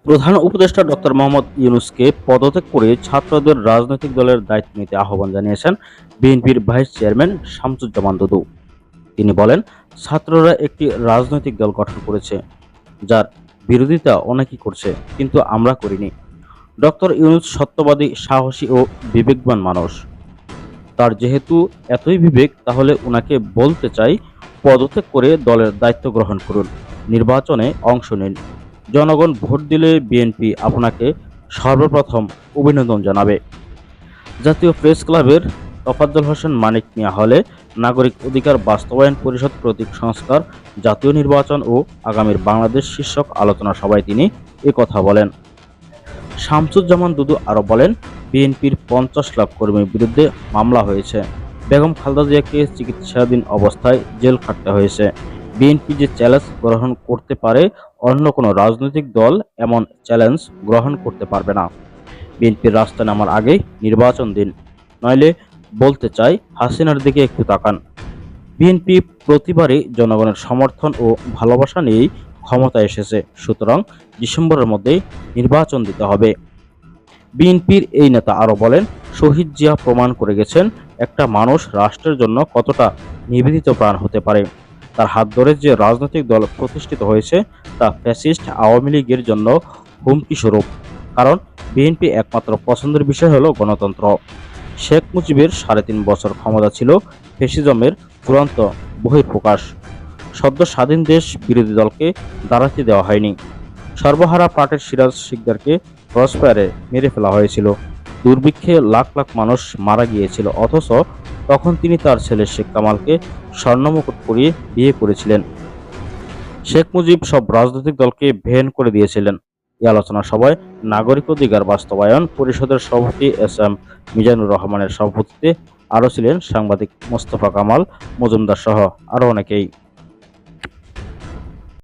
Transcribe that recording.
প্রধান উপদেষ্টা ডক্টর মোহাম্মদ ইউনূসকে পদত্যাগ করে ছাত্রদের রাজনৈতিক দলের দায়িত্ব নিতে আহ্বান জানিয়েছেন বিএনপির ভাইস চেয়ারম্যান শামসুজ্জামান দুদু। তিনি বলেন, ছাত্ররা একটি রাজনৈতিক দল গঠন করেছে, যার বিরোধিতা অনেকেই করছে, কিন্তু আমরা করিনি। ডক্টর ইউনূস সত্যবাদী, সাহসী ও বিবেকবান মানুষ। তার যেহেতু এতই বিবেক, তাহলে উনাকে বলতে চাই, পদত্যাগ করে দলের দায়িত্ব গ্রহণ করুন, নির্বাচনে অংশ নিন। জনগণ ভোট দিলে বিএনপি আপনাকে সর্বপ্রথম অভিনন্দন জানাবে। জাতীয় প্রেস ক্লাবের তোফাজ্জল হোসেন মানিক মিয়া হলে নাগরিক অধিকার বাস্তবায়ন পরিষদ প্রতীক সংস্কার, জাতীয় নির্বাচন ও আগামীর বাংলাদেশ শীর্ষক আলোচনা সভায় তিনি একথা বলেন। শামসুজ্জামান দুদু আরও বলেন, বিএনপির ৫০ লাখ কর্মীর বিরুদ্ধে মামলা হয়েছে। বেগম খালেদা জিয়াকে চিকিৎসাধীন অবস্থায় জেল খাটতে হয়েছে। বিএনপি যে চ্যালেঞ্জ গ্রহণ করতে পারে, অন্য কোনো রাজনৈতিক দল এমন চ্যালেঞ্জ গ্রহণ করতে পারবে না। বিএনপির রাস্তায় নামার আগেই নির্বাচন দিন, নইলে বলতে চাই, হাসিনার দিকে একটু তাকান। বিএনপি প্রতিবারই জনগণের সমর্থন ও ভালোবাসা নিয়েই ক্ষমতায় এসেছে, সুতরাং ডিসেম্বরের মধ্যেই নির্বাচন দিতে হবে। বিএনপির এই নেতা আরও বলেন, শহীদ জিয়া প্রমাণ করে গেছেন একটা মানুষ রাষ্ট্রের জন্য কতটা নিবেদিত প্রাণ হতে পারে। তার হাত ধরে যে রাজনৈতিক দল প্রতিষ্ঠিত হয়েছে, তা ফ্যাসিস্ট আওয়ামী লীগের জন্য হুমকি স্বরূপ। কারণ বিএনপি একমাত্র পছন্দের বিষয় হলো গণতন্ত্র। শেখ মুজিবের ৩.৫ বছর ক্ষমতা ছিল ফ্যাসিজমের চূড়ান্ত বহিঃপ্রকাশ। সদ্য স্বাধীন দেশ বিরোধী দলকে দাঁড়াতে দেওয়া হয়নি। সর্বহারা পার্টির সিরাজ শিকদারকে ক্রসফায়ারে মেরে ফেলা হয়েছিল। দুর্ভিক্ষে লাখ লাখ মানুষ মারা গিয়েছিল, অথচ তখন তিনি তার ছেলে শেখ কামালকে স্বর্ণমুকুট পরিয়ে বিয়ে করেছিলেন। শেখ মুজিব সব রাজনৈতিক দলকে ভেন করে দিয়েছিলেন। এই আলোচনা সভায় নাগরিক অধিকার বাস্তবায়ন পরিষদের সভাপতি এস এম মিজানুর রহমানের সভাপতিত্বে আরও ছিলেন সাংবাদিক মোস্তফা কামাল মজুমদার সহ আরও অনেকেই।